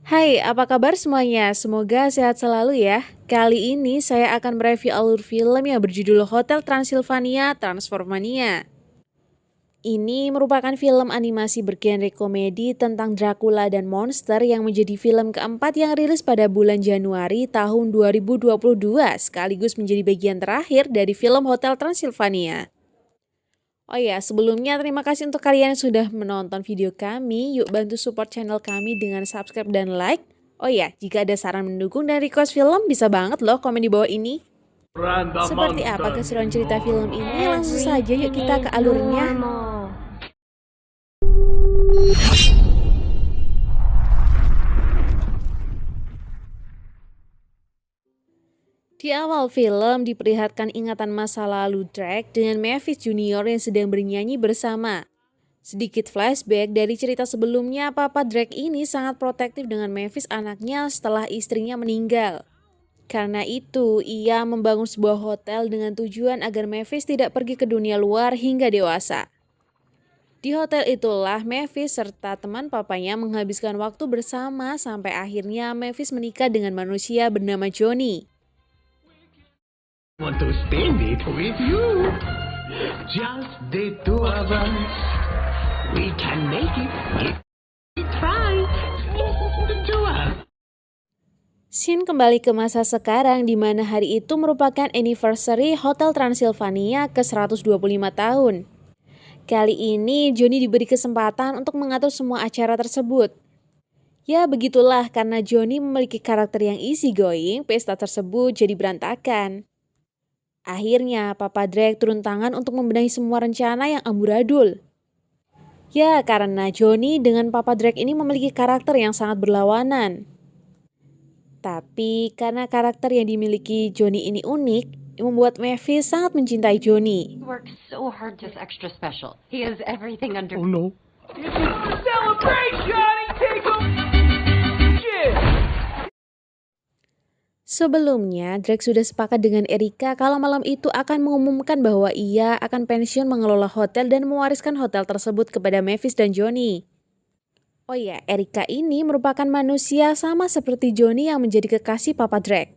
Hai, apa kabar semuanya? Semoga sehat selalu ya. Kali ini saya akan mereview alur film yang berjudul Hotel Transylvania Transformania. Ini merupakan film animasi bergenre komedi tentang Dracula dan monster yang menjadi film keempat yang rilis pada bulan Januari tahun 2022, sekaligus menjadi bagian terakhir dari film Hotel Transylvania. Oh ya, sebelumnya terima kasih untuk kalian yang sudah menonton video kami. Yuk bantu support channel kami dengan subscribe dan like. Oh ya, jika ada saran mendukung dan request film, bisa banget loh komen di bawah ini. Seperti apa keseruan cerita film ini? Langsung saja yuk kita ke alurnya. Di awal film diperlihatkan ingatan masa lalu Drake dengan Mavis Junior yang sedang bernyanyi bersama. Sedikit flashback dari cerita sebelumnya, Papa Drake ini sangat protektif dengan Mavis anaknya setelah istrinya meninggal. Karena itu, ia membangun sebuah hotel dengan tujuan agar Mavis tidak pergi ke dunia luar hingga dewasa. Di hotel itulah Mavis serta teman papanya menghabiskan waktu bersama sampai akhirnya Mavis menikah dengan manusia bernama Johnny. Want to spend it with you. Just the two of us. We can make it. We try. The two of us. Scene kembali ke masa sekarang di mana hari itu merupakan anniversary Hotel Transylvania ke-125 tahun. Kali ini Johnny diberi kesempatan untuk mengatur semua acara tersebut. Ya begitulah, karena Johnny memiliki karakter yang easygoing, pesta tersebut jadi berantakan. Akhirnya Papa Drake turun tangan untuk membenahi semua rencana yang amburadul. Ya, karena Johnny dengan Papa Drake ini memiliki karakter yang sangat berlawanan. Tapi karena karakter yang dimiliki Johnny ini unik, membuat Mavis sangat mencintai Johnny. He works so hard, just extra special. He has everything under. Oh no. Sebelumnya, Drake sudah sepakat dengan Erika kalau malam itu akan mengumumkan bahwa ia akan pensiun mengelola hotel dan mewariskan hotel tersebut kepada Mavis dan Johnny. Oh ya, Erika ini merupakan manusia sama seperti Johnny yang menjadi kekasih Papa Drake.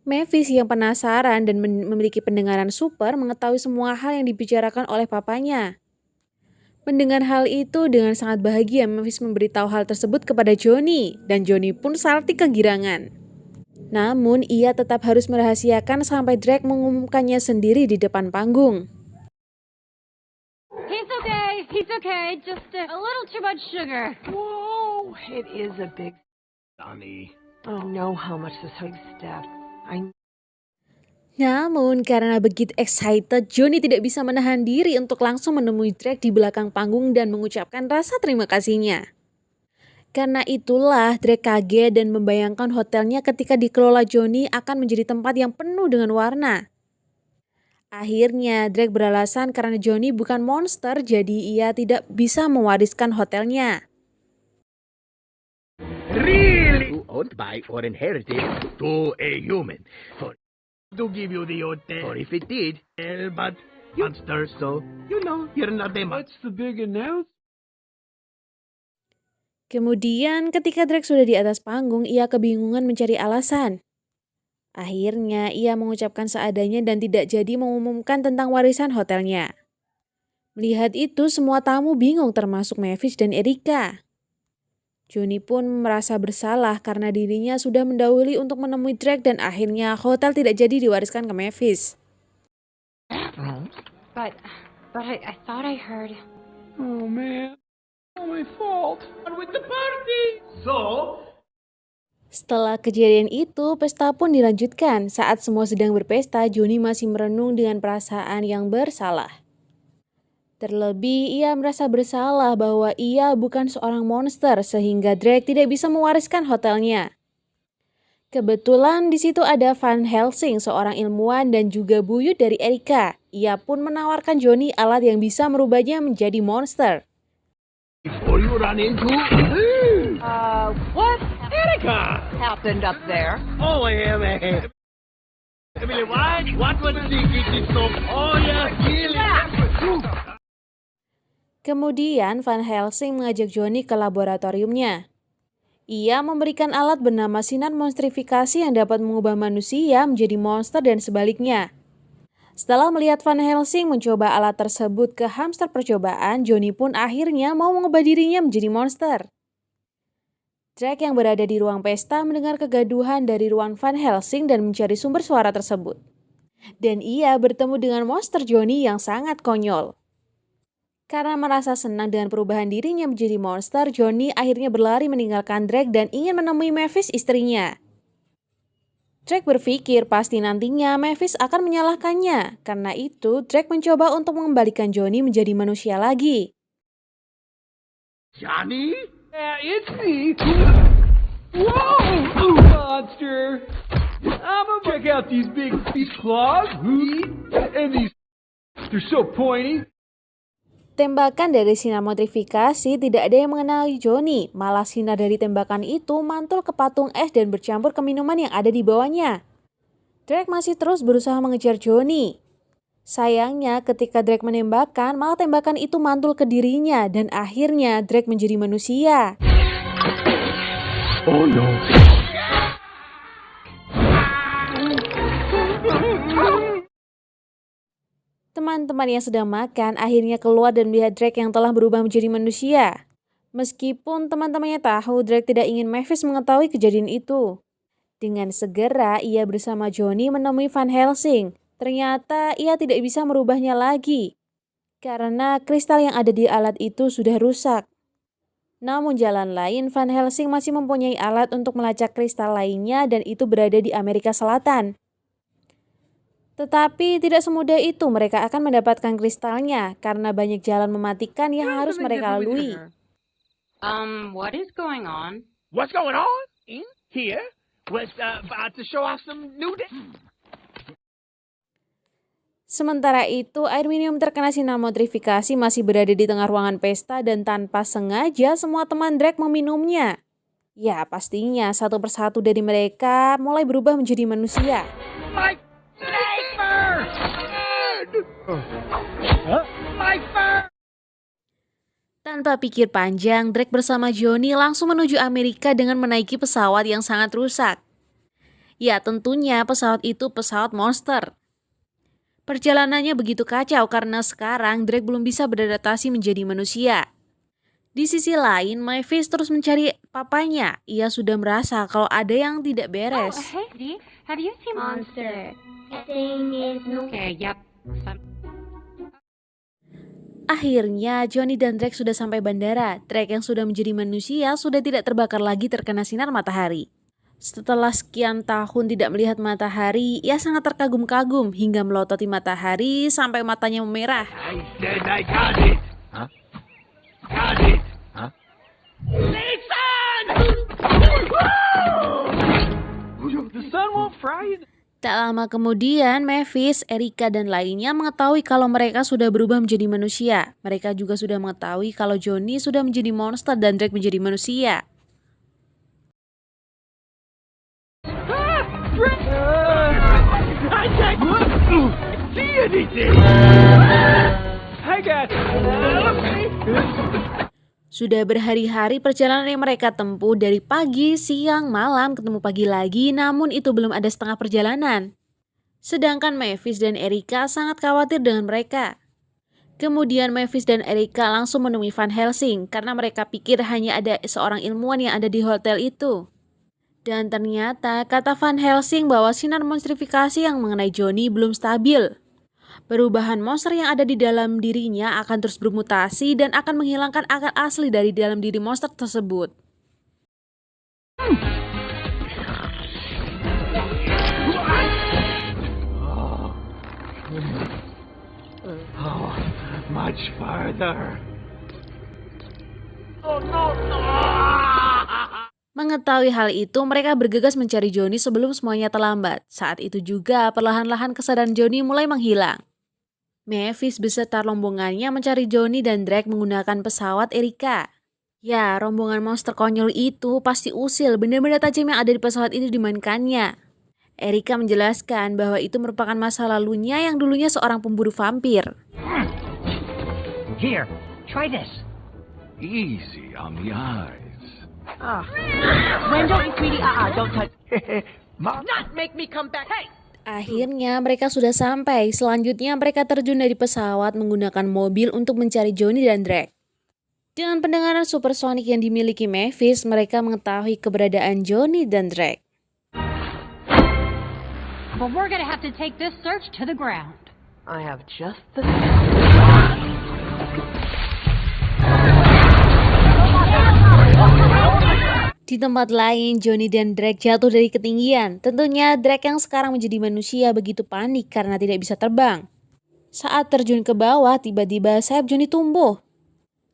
Mavis yang penasaran dan memiliki pendengaran super mengetahui semua hal yang dibicarakan oleh papanya. Mendengar hal itu dengan sangat bahagia, Mavis memberitahu hal tersebut kepada Johnny, dan Johnny pun salty kegirangan. Namun, ia tetap harus merahasiakan sampai Drake mengumumkannya sendiri di depan panggung. He's okay, just a little too much sugar. Whoa, it is a big... Honey. I don't know how much this hug stepped. Namun, karena begitu excited, Johnny tidak bisa menahan diri untuk langsung menemui Drake di belakang panggung dan mengucapkan rasa terima kasihnya. Karena itulah Drake kaget dan membayangkan hotelnya ketika dikelola Johnny akan menjadi tempat yang penuh dengan warna. Akhirnya Drake beralasan karena Johnny bukan monster, jadi ia tidak bisa mewariskan hotelnya. Really? Owned by or inherited to a human. To give you the hotel. Or if it did, but monsters, so you know you're not a monster. What's the big announcement? Kemudian ketika Drake sudah di atas panggung, ia kebingungan mencari alasan. Akhirnya ia mengucapkan seadanya dan tidak jadi mengumumkan tentang warisan hotelnya. Melihat itu semua tamu bingung termasuk Mavis dan Erika. Johnny pun merasa bersalah karena dirinya sudah mendahului untuk menemui Drake dan akhirnya hotel tidak jadi diwariskan ke Mavis. But I thought I heard. Oh man, my fault. With the party. So, Setelah kejadian itu, pesta pun dilanjutkan. Saat semua sedang berpesta, Johnny masih merenung dengan perasaan yang bersalah. Terlebih, ia merasa bersalah bahwa ia bukan seorang monster sehingga Drake tidak bisa mewariskan hotelnya. Kebetulan di situ ada Van Helsing, seorang ilmuwan dan juga buyut dari Erika. Ia pun menawarkan Johnny alat yang bisa merubahnya menjadi monster. before you run into... What Erica! happened up there? Oh, Emily, what? What was the so? Oh, yeah, really? Kemudian Van Helsing mengajak Johnny ke laboratoriumnya. Ia memberikan alat bernama sinar monstrifikasi yang dapat mengubah manusia menjadi monster dan sebaliknya. Setelah melihat Van Helsing mencoba alat tersebut ke hamster percobaan, Johnny pun akhirnya mau mengubah dirinya menjadi monster. Drake yang berada di ruang pesta mendengar kegaduhan dari ruang Van Helsing dan mencari sumber suara tersebut. Dan ia bertemu dengan monster Johnny yang sangat konyol. Karena merasa senang dengan perubahan dirinya menjadi monster, Johnny akhirnya berlari meninggalkan Drake dan ingin menemui Mavis istrinya. Drake berpikir pasti nantinya Mavis akan menyalahkannya. Karena itu, Drake mencoba untuk mengembalikan Johnny menjadi manusia lagi. Johnny? Yeah, it's me. Whoa, monster! I'm gonna check out these claws, and they're so pointy. Tembakan dari sinar monstrifikasi tidak ada yang mengenali Johnny, malah sinar dari tembakan itu mantul ke patung es dan bercampur ke minuman yang ada di bawahnya. Drake masih terus berusaha mengejar Johnny. Sayangnya ketika Drake menembakkan, malah tembakan itu mantul ke dirinya dan akhirnya Drake menjadi manusia. Oh no. Teman-teman yang sedang makan akhirnya keluar dan melihat Drake yang telah berubah menjadi manusia. Meskipun teman-temannya tahu Drake tidak ingin Mavis mengetahui kejadian itu. Dengan segera ia bersama Johnny menemui Van Helsing. Ternyata ia tidak bisa merubahnya lagi. Karena kristal yang ada di alat itu sudah rusak. Namun jalan lain, Van Helsing masih mempunyai alat untuk melacak kristal lainnya dan itu berada di Amerika Selatan. Tetapi tidak semudah itu mereka akan mendapatkan kristalnya karena banyak jalan mematikan yang harus mereka lalui. What is going on? What's going on? In here? Was about to show off some new Sementara itu, air minum terkena sinar monstrifikasi masih berada di tengah ruangan pesta dan tanpa sengaja semua teman Drake meminumnya. Ya, pastinya satu persatu dari mereka mulai berubah menjadi manusia. My neighbor! My fur! Tanpa pikir panjang, Drake bersama Johnny langsung menuju Amerika dengan menaiki pesawat yang sangat rusak. Ya, tentunya pesawat itu pesawat monster. Perjalanannya begitu kacau karena sekarang Drake belum bisa beradaptasi menjadi manusia. Di sisi lain, Mavis terus mencari papanya. Ia sudah merasa kalau ada yang tidak beres. Oh, hey, have you seen Monster? Thing is no. Okay, yep. Akhirnya, Johnny dan Drake sudah sampai bandara. Drake yang sudah menjadi manusia sudah tidak terbakar lagi terkena sinar matahari. Setelah sekian tahun tidak melihat matahari, ia sangat terkagum-kagum hingga melototi matahari sampai matanya memerah. I said I got it. Huh? Got it. Huh? Nathan! The sun won't fry you. Tak lama kemudian, Mavis, Erika, dan lainnya mengetahui kalau mereka sudah berubah menjadi manusia. Mereka juga sudah mengetahui kalau Johnny sudah menjadi monster dan Drake menjadi manusia. I can't see anything. I got Sudah berhari-hari perjalanan yang mereka tempuh dari pagi, siang, malam, ketemu pagi lagi, namun itu belum ada setengah perjalanan. Sedangkan Mavis dan Erika sangat khawatir dengan mereka. Kemudian Mavis dan Erika langsung menemui Van Helsing karena mereka pikir hanya ada seorang ilmuwan yang ada di hotel itu. Dan ternyata kata Van Helsing bahwa sinar monstrifikasi yang mengenai Johnny belum stabil. Perubahan monster yang ada di dalam dirinya akan terus bermutasi dan akan menghilangkan akar asli dari dalam diri monster tersebut. Oh, much farther. Oh no, no! Mengetahui hal itu, mereka bergegas mencari Johnny sebelum semuanya terlambat. Saat itu juga, perlahan-lahan kesadaran Johnny mulai menghilang. Mavis beserta rombongannya mencari Johnny dan Drake menggunakan pesawat Erika. Ya, rombongan monster konyol itu pasti usil benda-benda tajam yang ada di pesawat itu dimainkannya. Erika menjelaskan bahwa itu merupakan masa lalunya yang dulunya seorang pemburu vampir. Here, Try this. Easy on the eyes. Wendell and Sweetie, don't touch. Mom. Not make me come back. Hey! Akhirnya mereka sudah sampai. Selanjutnya mereka terjun dari pesawat menggunakan mobil untuk mencari Johnny dan Drake. Dengan pendengaran supersonik yang dimiliki Mavis, mereka mengetahui keberadaan Johnny dan Drake. But we're gonna have to take this search to the ground. I have just the... Di tempat lain, Johnny dan Drake jatuh dari ketinggian. Tentunya Drake yang sekarang menjadi manusia begitu panik karena tidak bisa terbang. Saat terjun ke bawah, tiba-tiba sayap Johnny tumbuh.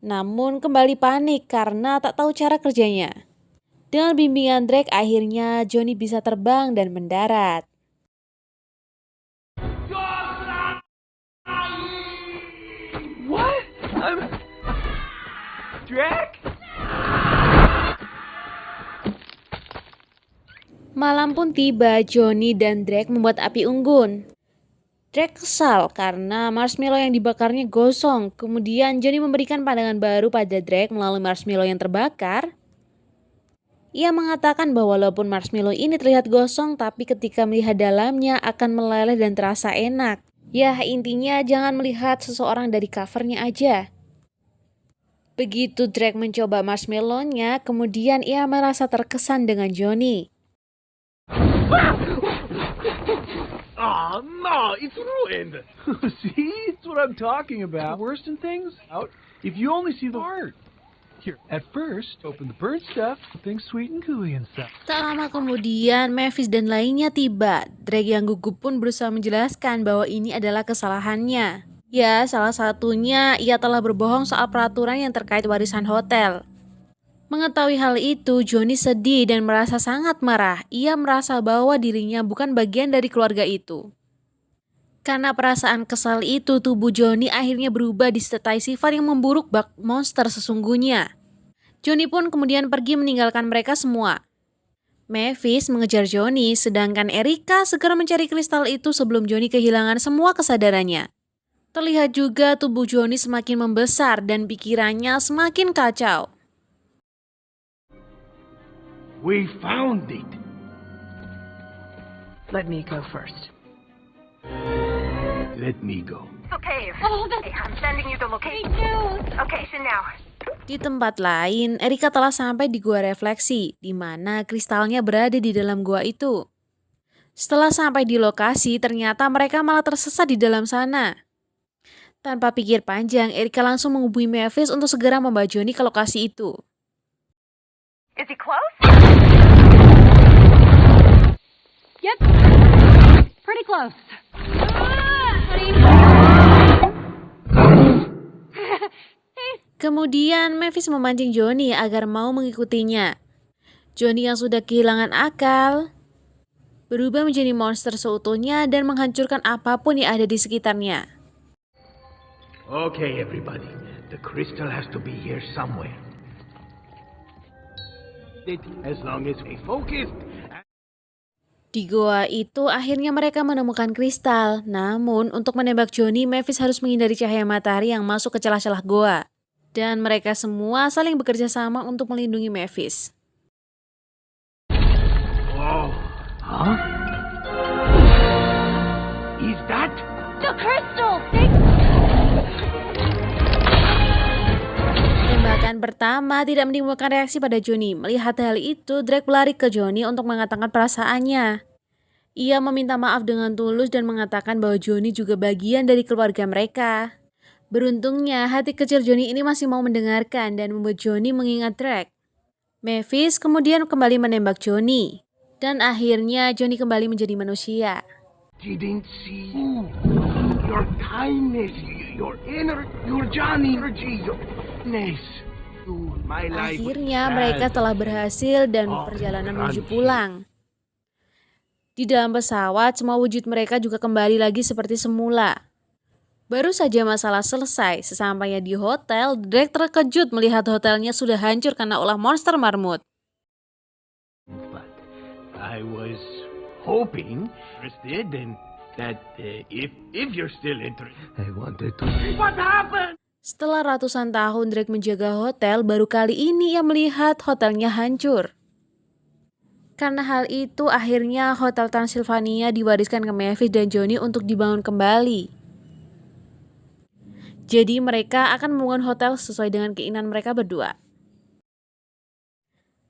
Namun kembali panik karena tak tahu cara kerjanya. Dengan bimbingan Drake, akhirnya Johnny bisa terbang dan mendarat. What? Drake? Malam pun tiba, Johnny dan Drake membuat api unggun. Drake kesal karena marshmallow yang dibakarnya gosong. Kemudian Johnny memberikan pandangan baru pada Drake melalui marshmallow yang terbakar. Ia mengatakan bahwa walaupun marshmallow ini terlihat gosong, tapi ketika melihat dalamnya akan meleleh dan terasa enak. Ya, intinya jangan melihat seseorang dari covernya aja. Begitu Drake mencoba marshmallow-nya, kemudian ia merasa terkesan dengan Johnny. Oh, no, it's ruined. See? That's what I'm talking about. The worst in things out if you only see the heart. Here, at first, open the burnt stuff, things sweet and gooey and stuff. Tak lama kemudian, Mavis dan lainnya tiba. Drake yang gugup pun berusaha menjelaskan bahwa ini adalah kesalahannya. Ya, salah satunya ia telah berbohong soal peraturan yang terkait warisan hotel. Mengetahui hal itu, Johnny sedih dan merasa sangat marah. Ia merasa bahwa dirinya bukan bagian dari keluarga itu. Karena perasaan kesal itu, tubuh Johnny akhirnya berubah disertai sifat yang memburuk bak monster sesungguhnya. Johnny pun kemudian pergi meninggalkan mereka semua. Mavis mengejar Johnny, sedangkan Erica segera mencari kristal itu sebelum Johnny kehilangan semua kesadarannya. Terlihat juga tubuh Johnny semakin membesar dan pikirannya semakin kacau. We found it. Let me go first. Let me go. Okay, Oh, that's I'm sending you the great location. news! Location now. Di tempat lain, Erica telah sampai di gua refleksi, di mana kristalnya berada di dalam gua itu. Setelah sampai di lokasi, ternyata mereka malah tersesat di dalam sana. Tanpa pikir panjang, Erica langsung menghubungi Mavis untuk segera membawa Johnny ke lokasi itu. Is he close? Yep. Pretty close. Kemudian Mavis memancing Johnny agar mau mengikutinya. Johnny yang sudah kehilangan akal berubah menjadi monster seutuhnya dan menghancurkan apapun yang ada di sekitarnya. Okay, everybody. The crystal has to be here somewhere. As long as we focused. Di goa itu akhirnya mereka menemukan kristal. Namun untuk menembak Johnny, Mavis harus menghindari cahaya matahari yang masuk ke celah-celah goa. Dan mereka semua saling bekerja sama untuk melindungi Mavis. Oh, huh? Is that? The crystal! Tembakan pertama tidak menimbulkan reaksi pada Johnny. Melihat hal itu, Drake berlari ke Johnny untuk mengatakan perasaannya. Ia meminta maaf dengan tulus dan mengatakan bahwa Johnny juga bagian dari keluarga mereka. Beruntungnya, hati kecil Johnny ini masih mau mendengarkan dan membuat Johnny mengingat Drake. Mavis kemudian kembali menembak Johnny. Dan akhirnya Johnny kembali menjadi manusia. Didn't see your kindness, your Johnny energy, your ness. My life. Akhirnya mereka telah berhasil dan perjalanan menuju pulang. Di dalam pesawat, semua wujud mereka juga kembali lagi seperti semula. Baru saja masalah selesai, sesampainya di hotel, Drake terkejut melihat hotelnya sudah hancur karena ulah monster marmut. But I was hoping, interested, and that if you're still interested, I wanted to. What happened? Setelah ratusan tahun Drake menjaga hotel, baru kali ini ia melihat hotelnya hancur. Karena hal itu, akhirnya Hotel Transylvania diwariskan ke Mavis dan Johnny untuk dibangun kembali. Jadi mereka akan membangun hotel sesuai dengan keinginan mereka berdua.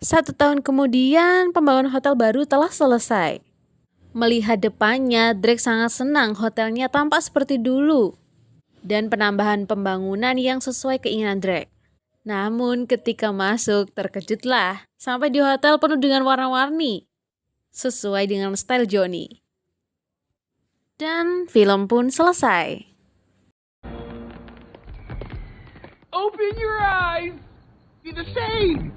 1 tahun kemudian, pembangunan hotel baru telah selesai. Melihat depannya, Drake sangat senang hotelnya tampak seperti dulu. Dan penambahan pembangunan yang sesuai keinginan Drake. Namun ketika masuk, terkejutlah sampai di hotel penuh dengan warna-warni. Sesuai dengan style Johnny. Dan film pun selesai. Open your eyes! Be the same.